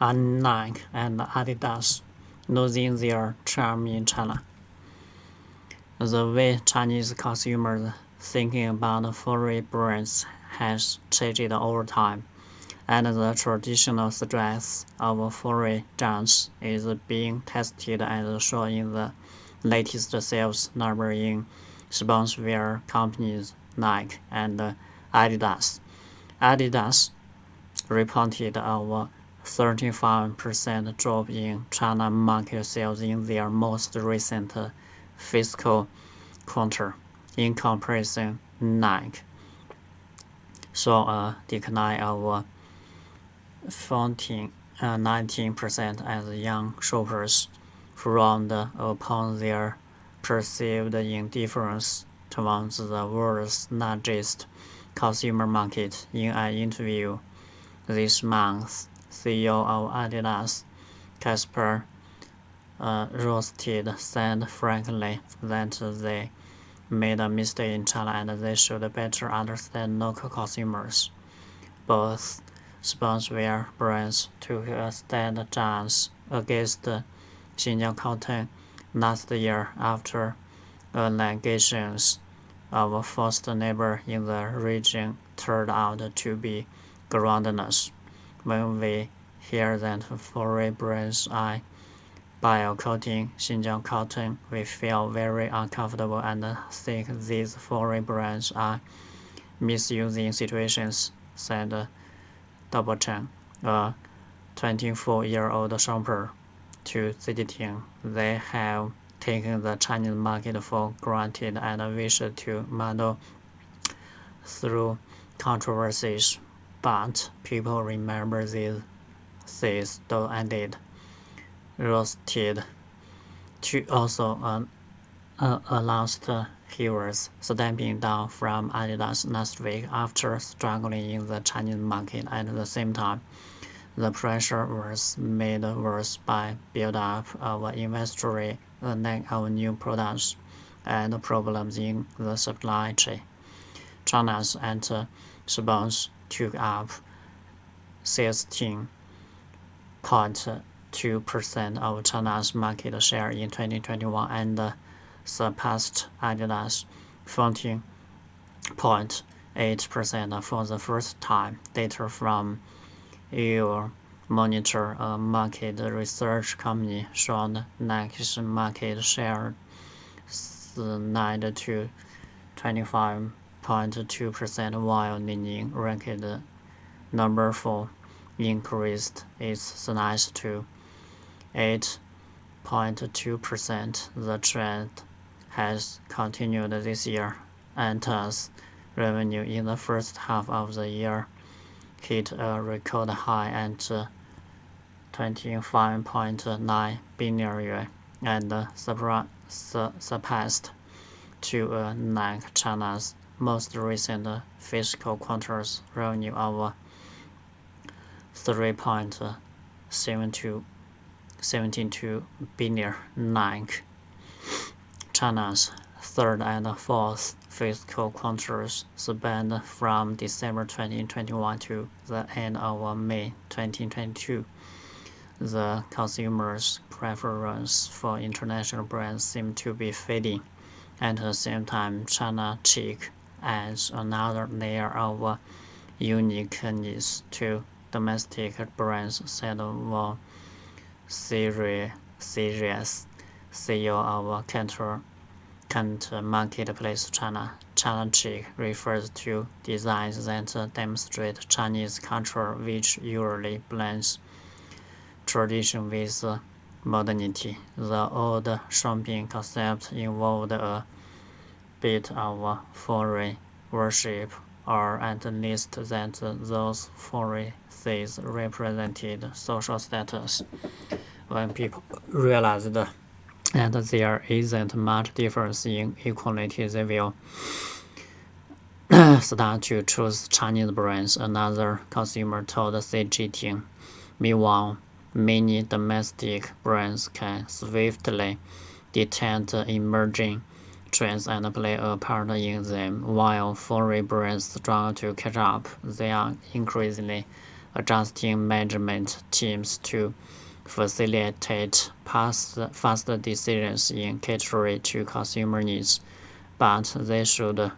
are Nike and Adidas losing their charm in China. The way Chinese consumers thinking about foreign brands has changed over time, and the traditional strength of foreign giants is being tested as shown in the latest sales number in sportswear companies Nike and Adidas. Adidas reported a 35% drop in China market sales in their most recent fiscal quarter. In comparison, Nike saw a decline of 19% as young shoppers frowned upon their perceived indifference towards the world's largest consumer market. In an interview this month, CEO of Adidas, Kasper Roasted, said frankly that they made a mistake in China and they should better understand local consumers. Both sportswear brands took a stand against Xinjiang cotton last year after allegations of forced labor in the region turned out to be groundless. When we hear that foreign brands are boycotting Xinjiang cotton, we feel very uncomfortable and think these foreign brands are misusing situations, said Double Chen, a 24-year-old shopper, to Zijiting. They have taken the Chinese market for granted and wish to muddle through controversies, but people remember these things, though ended. Roasted to also announced he was stepping down from Adidas last week after struggling in the Chinese market. At the same time, the pressure was made worse by build-up of inventory, a lack of new products, and problems in the supply chain. China's anti-sports took up 16.2% of China's market share in 2021 and surpassed Adidas 14.8% for the first time. Data from Monitor, a market research company, showed Nike's market share slid to 25.2%, while Li ranked number 4 increased its size to 8.2%. The trend has continued this year, and thus revenue in the first half of the year hit a record high at 25.9 billion yuan and surpassed to Nike China's most recent fiscal quarter's revenue of 3.72 billion. Nike China's third and fourth fiscal quarters spanned from December 2021 to the end of May 2022. The consumers' preference for international brands seemed to be fading. At the same time, China Chic adds another layer of uniqueness to domestic brands, said Wang Serious, CEO of Kent Marketplace China. China Chic refers to designs that demonstrate Chinese culture, which usually blends tradition with modernity. The old shopping concept involved a bit of foreign worship, or at least that those foreign things represented social status. When people realized that there isn't much difference in equality, they will start to choose Chinese brands, another consumer told Zijiting. Meanwhile, many domestic brands can swiftly detect emerging trends and play a part in them, while foreign brands struggle to catch up. They are increasingly adjusting management teams to facilitate faster decisions in catering to consumer needs, but they should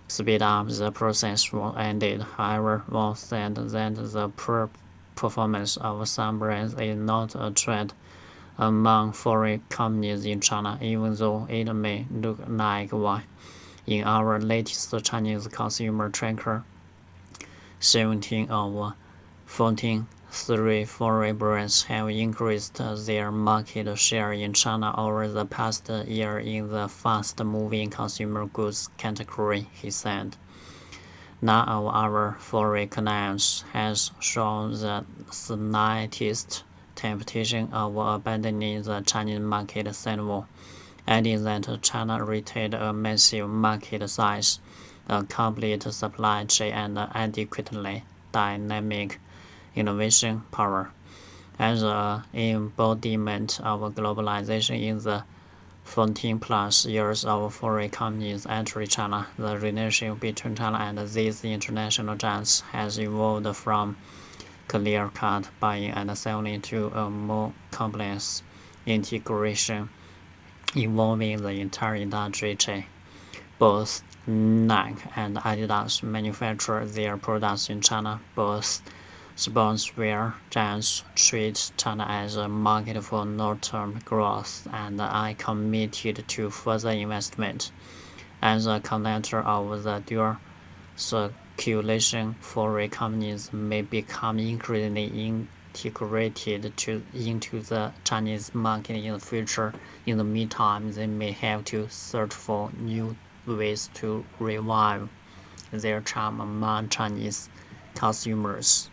speed up the process when ended. However, Wong said that the poor performance of some brands is not a trend among foreign companies in China, even though it may look like one. In our latest Chinese consumer tracker, 17 of 14 three foreign brands have increased their market share in China over the past year in the fast-moving consumer goods category, he said. None of our foreign clients has shown the slightest temptation of abandoning the Chinese market, said Wu, adding that China retained a massive market size, a complete supply chain, and adequately dynamic innovation power. As an embodiment of globalization in the 14-plus years of foreign companies entering China, the relationship between China and these international giants has evolved from clear-cut buying and selling to a more complex integration involving the entire industry chain. Both Nike and Adidas manufacture their products in China. Both sportswear giants treat China as a market for long-term growth and are committed to further investment. As a connector of the dual circulation, foreign companies may become increasingly integrated into the Chinese market in the future. In the meantime, they may have to search for new ways to revive their charm among Chinese consumers.